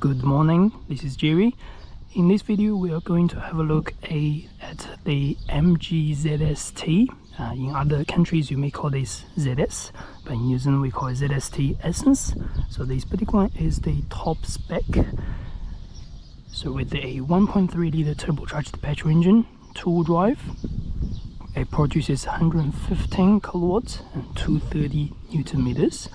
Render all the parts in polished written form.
Good morning, this is Jerry. In this video we are going to have a look at the MG ZST. In other countries you may call this ZS, but in New Zealand we call it ZST Essence. So this particular one is the top spec. So with a 1.3-litre turbocharged petrol engine, two-wheel drive, it produces 115 kilowatts and 230 newton meters.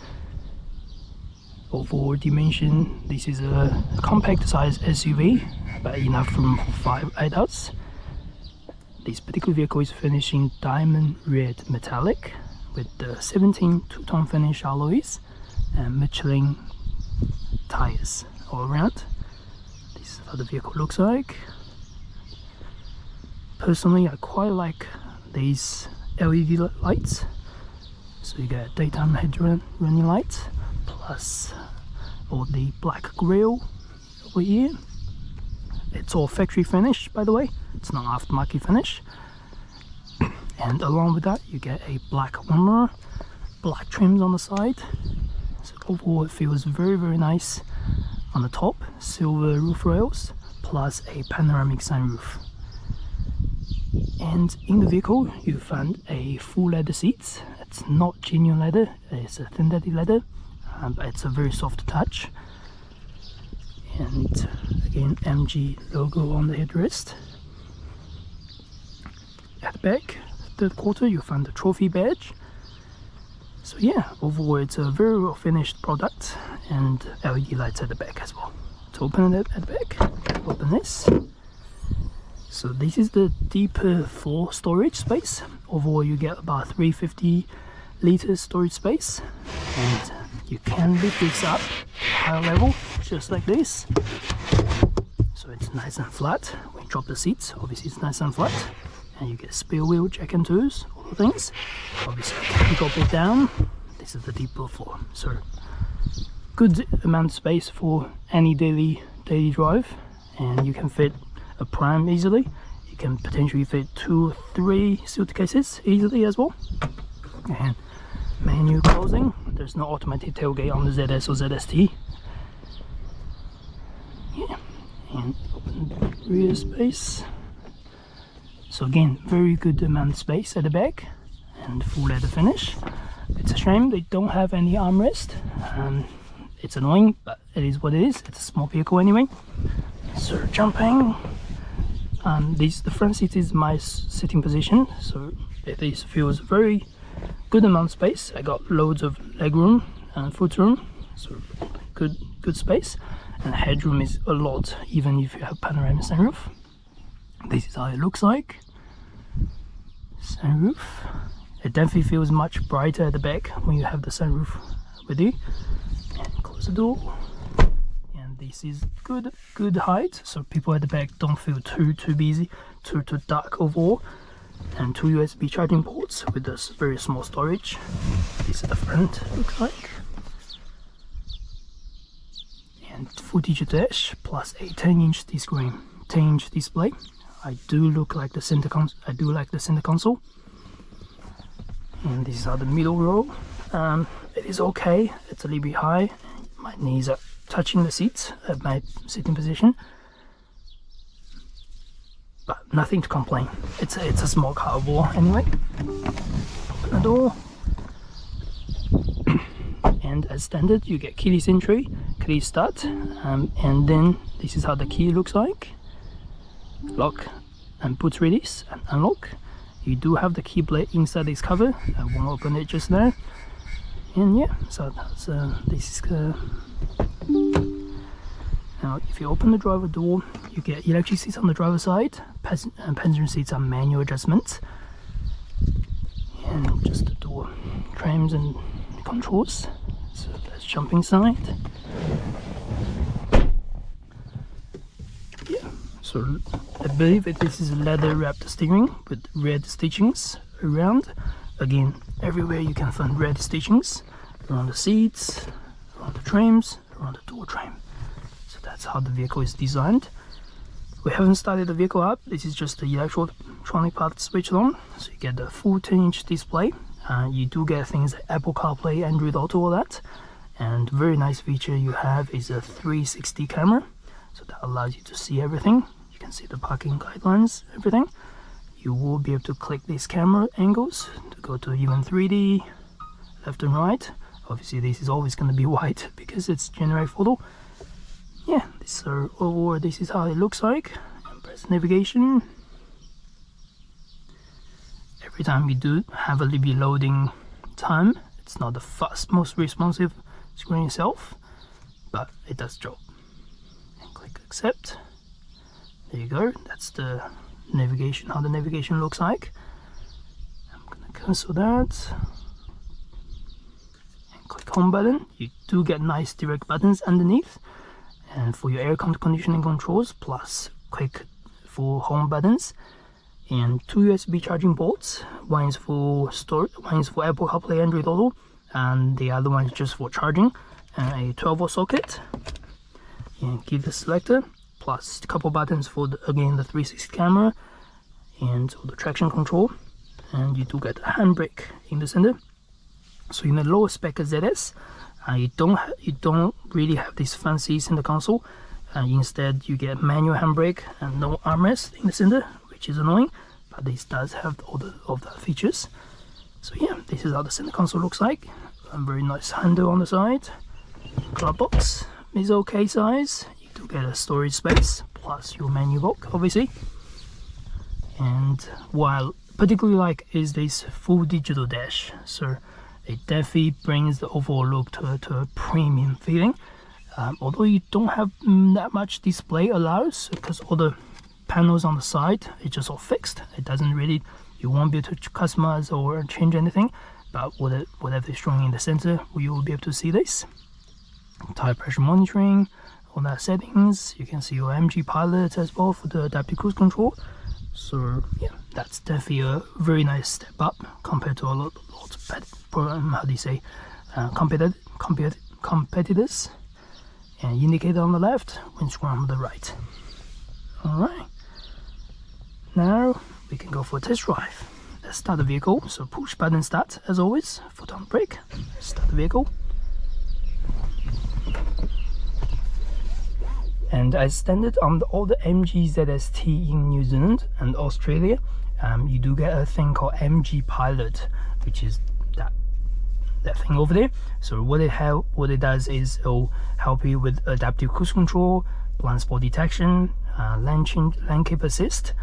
Overall dimension, this is a compact size SUV, but enough room for 5 adults. This particular vehicle is finished in diamond red metallic with the 17 two-tone finish alloys and Michelin tires all around. This is how the vehicle looks like. Personally, I quite like these LED lights. So you get daytime head running lights, plus all the black grille over here. It's all factory finish, by the way, it's not aftermarket finish. And along with that you get a black warmer, black trims on the side. So overall it feels very nice. On the top, silver roof rails plus a panoramic sunroof. And in the vehicle you find a full leather seats. It's not genuine leather, it's a synthetic leather, but it's a very soft touch. And again, MG logo on the headrest. At the back, third quarter, you'll find the trophy badge. So yeah, overall it's a very well finished product, and LED lights at the back as well. To open it at the back, open this. So this is the deeper floor storage space. Overall you get about 350 liters storage space, and you can lift this up higher level just like this. So it's nice and flat. When you drop the seats, obviously it's nice and flat, and you get spare wheel, jack and tools, all the things. Obviously you can drop it down. This is the deeper floor, so good amount of space for any daily drive, and you can fit a pram easily. You can potentially fit 2 or 3 suitcases easily as well. And menu closing, there's no automatic tailgate on the ZS or ZST. Yeah, and open the rear space. So again, very good amount of space at the back and full leather finish. It's a shame they don't have any armrest. It's annoying, but it is what it is. It's a small vehicle anyway. So jumping. The front seat is my sitting position, so this feels very good amount of space. I got loads of leg room and foot room, so good space, and headroom is a lot, even if you have panoramic sunroof. This is how it looks like. Sunroof. It definitely feels much brighter at the back when you have the sunroof with you. And close the door. This is good height, so people at the back don't feel too busy, too dark overall. And 2 USB charging ports with this very small storage. This is the front looks like. And full digital dash plus a 10-inch display. I do like the center console. And this is how the middle row. It is okay. It's a little bit high. My knees are touching the seats at my sitting position, but nothing to complain. It's a small car overall anyway. Open the door, and as standard you get keyless entry, keyless start, and then this is how the key looks like. Lock and boot release and unlock. You do have the key blade inside this cover. I won't open it just now. And yeah, so that's this is now if you open the driver door, you get electric seats on the driver's side, and passenger seats are manual adjustments, and just the door trims and controls. So let's jump inside. Yeah, so I believe that this is a leather wrapped steering with red stitchings around. Again, everywhere you can find red stitchings around the seats, around the trims, around the door trim. So that's how the vehicle is designed. We haven't started the vehicle up. This is just the electronic part switched on. So you get the full 10-inch display. You do get things like Apple CarPlay, Android Auto, all that. And very nice feature you have is a 360 camera, so that allows you to see everything. You can see the parking guidelines, everything. You will be able to click these camera angles to go to even 3D, left and right. Obviously this is always going to be white because it's generate photo. Yeah, this is how it looks like. And press navigation. Every time you do have a little bit loading time, it's not the fast, most responsive screen itself, but it does job. And click accept. There you go. That's the navigation, how the navigation looks like. I'm gonna cancel that and click home button. You do get nice direct buttons underneath, and for your air conditioning controls, plus quick for home buttons, and 2 USB charging ports. One is for storage, one is for Apple CarPlay, Android Auto, and the other one is just for charging, and a 12-volt socket, and keyless selector, plus a couple buttons for again the 360 camera and the traction control. And you do get a handbrake in the center. So in the lower spec ZS, you don't really have this fancy center console. Instead you get manual handbrake and no armrest in the center, which is annoying, but this does have all of the features. So yeah, this is how the center console looks like. A very nice handle on the side. Glove box is okay size. You do get a storage space plus your menu box, obviously. And while particularly like is this full digital dash, so it definitely brings the overall look to a premium feeling. Although you don't have that much display allows, because all the panels on the side, it's just all fixed. It doesn't really, you won't be able to customize or change anything, but whatever is showing in the center, you will be able to see this. Tire pressure monitoring, all that settings. You can see your MG pilot as well for the adaptive cruise control. So yeah, that's definitely a very nice step up compared to a lot of competitors. And indicator on the left, windscreen on the right. Alright, now we can go for a test drive. Let's start the vehicle. So push button start as always, foot on brake, start the vehicle. And as standard on all the MG ZST in New Zealand and Australia, you do get a thing called MG Pilot, which is that thing over there. So what it does is it'll help you with adaptive cruise control, blind spot detection, lane keep assist,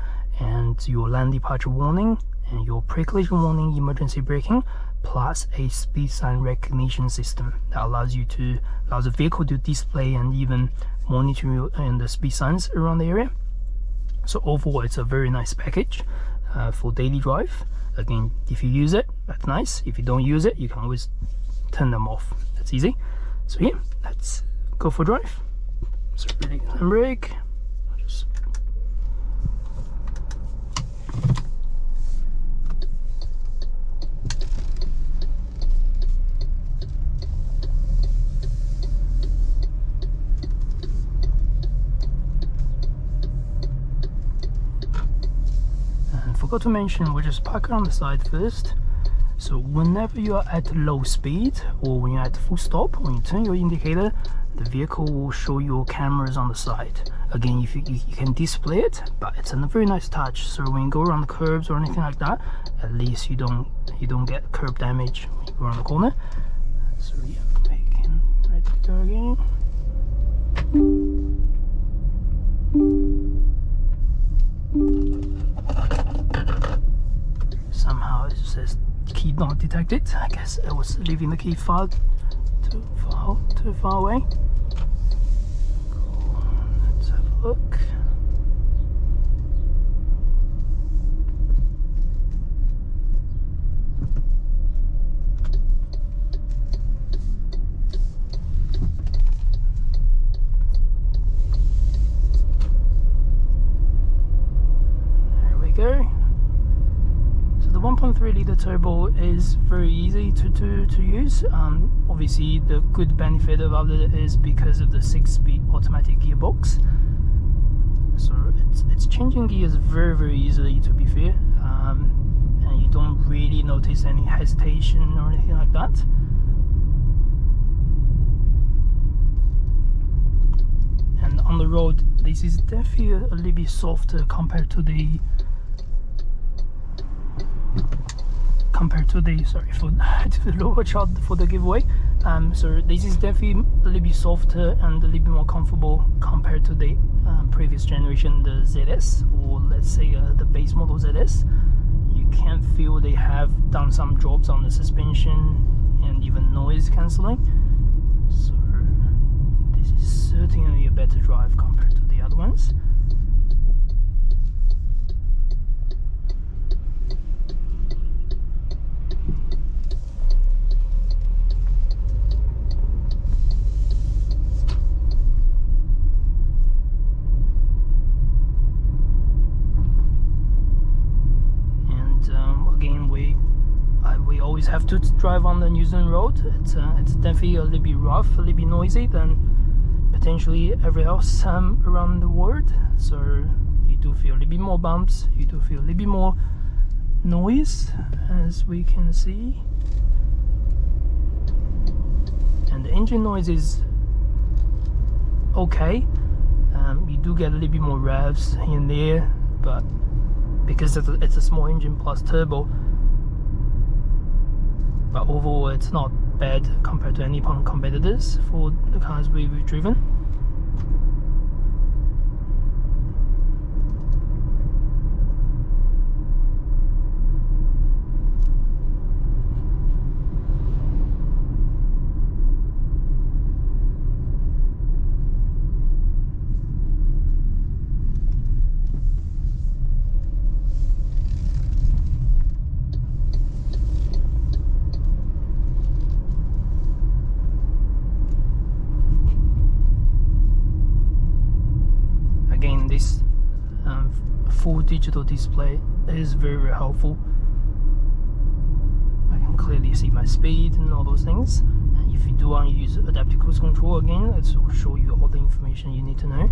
and your lane departure warning, and your pre-collision warning, emergency braking, plus a speed sign recognition system that allows the vehicle to display and even monitor the speed signs around the area. So overall, it's a very nice package for daily drive. Again, if you use it, that's nice. If you don't use it, you can always turn them off. That's easy. So yeah, let's go for drive. So really handbrake. Forgot to mention, we'll just park on the side first. So whenever you are at low speed or when you're at full stop, when you turn your indicator, the vehicle will show your cameras on the side. Again, if you can display it, but it's a very nice touch. So when you go around the curbs or anything like that, at least you don't get curb damage when you go around the corner. So yeah, making ready to go again. Somehow it says key not detected. I guess I was leaving the key too far away. Cool. Let's have a look. There we go. 1.3L turbo is very easy to use. Obviously the good benefit of it is because of the 6-speed automatic gearbox, so it's changing gears very easily, to be fair, and you don't really notice any hesitation or anything like that. road, this is definitely a little bit softer compared to the sorry for to the lower shot for the giveaway. So this is definitely a little bit softer and a little bit more comfortable compared to the previous generation, the ZS, or let's say the base model ZS. You can feel they have done some jobs on the suspension and even noise cancelling. So this is certainly a better drive compared to the other ones. We always have to drive on the New Zealand road. It's definitely a little bit rough, a little bit noisy than potentially everywhere else around the world. So you do feel a little bit more bumps, you do feel a little bit more noise, as we can see. And the engine noise is okay. You do get a little bit more revs here and there, but because it's a small engine plus turbo, but overall it's not bad compared to any competitors for the cars we've driven. This full digital display is very, very helpful. I can clearly see my speed and all those things. And if you do want to use adaptive cruise control, again, it will show you all the information you need to know.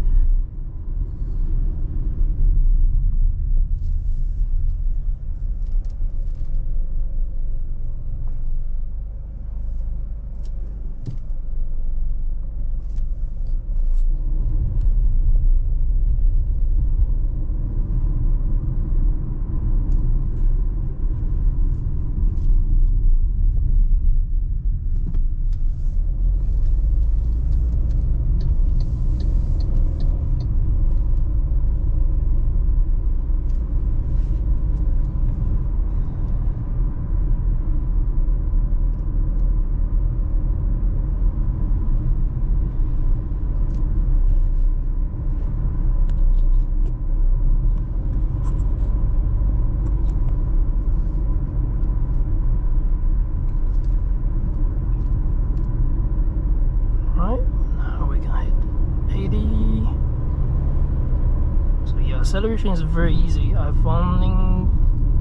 Acceleration is very easy. I've only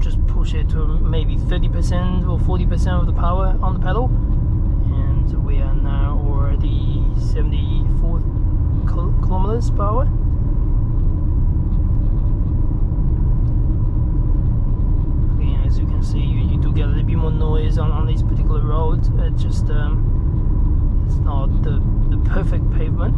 just pushed it to maybe 30% or 40% of the power on the pedal, and we are now already 74 kilometers per hour. Again, as you can see, you do get a little bit more noise on these particular roads. It's just it's not the perfect pavement.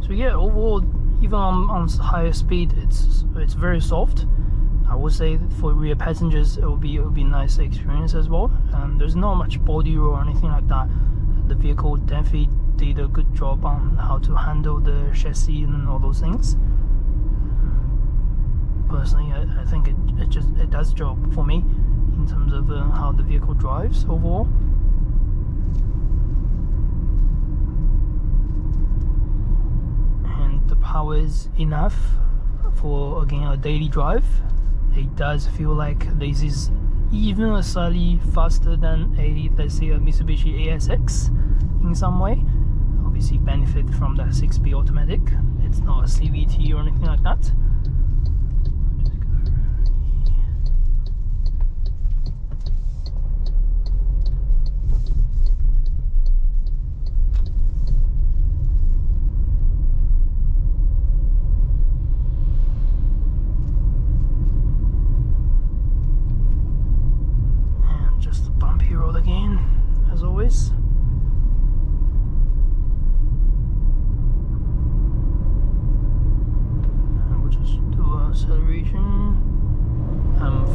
So yeah, overall, even on higher speed, it's very soft. I would say that for rear passengers, it will be a nice experience as well. There's not much body roll or anything like that. The vehicle definitely did a good job on how to handle the chassis and all those things. Personally, I think it does the job for me in terms of how the vehicle drives overall. And the power is enough for, again, a daily drive, it does feel like this is even slightly faster than a, let's say, a Mitsubishi ASX in some way. Obviously benefit from the 6-speed automatic. It's not a CVT or anything like that. And just a bumpy road again, as always. Acceleration,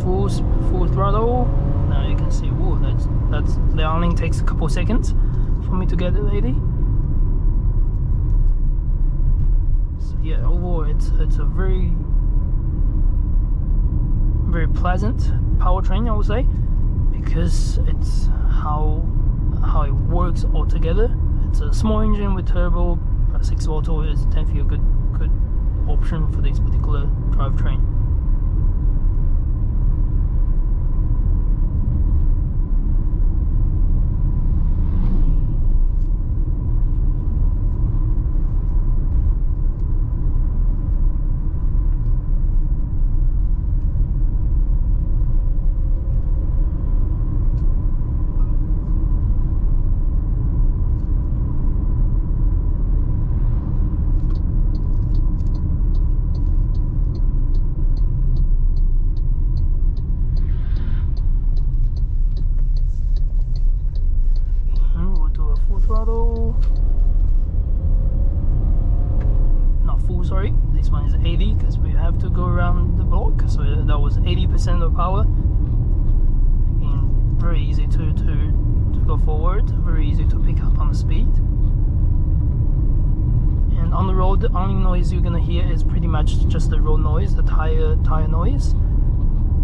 full throttle. Now you can see, whoa, that's the only takes a couple seconds for me to get it, lady. So yeah, overall it's a very pleasant powertrain, I would say, because it's how it works all together. It's a small engine with turbo, but 6 auto is definitely a good option for this particular drivetrain. Not full, sorry, this one is 80 because we have to go around the block, so that was 80% of power. Again, very easy to go forward, very easy to pick up on the speed. And on the road, the only noise you're gonna hear is pretty much just the road noise, the tire noise.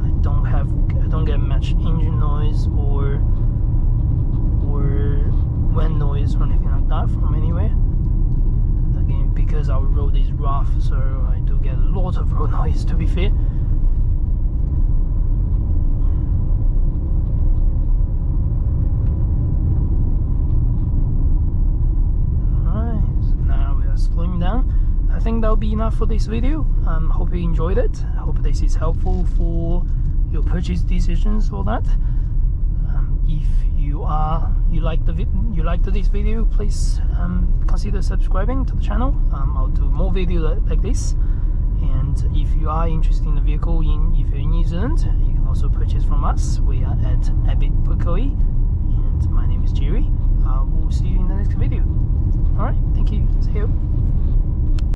I don't get much engine noise or wind noise or anything like that from anywhere. Again, because our road is rough, so I do get a lot of road noise, to be fair. Alright, so now we are slowing down. I think that'll be enough for this video. Hope you enjoyed it. I hope this is helpful for your purchase decisions, all that. If you liked this video, please consider subscribing to the channel. I'll do more videos like this. And if you are interested in the vehicle, if you're in New Zealand, you can also purchase from us. We are at Abit Pukoi, and my name is Jerry. I will see you in the next video.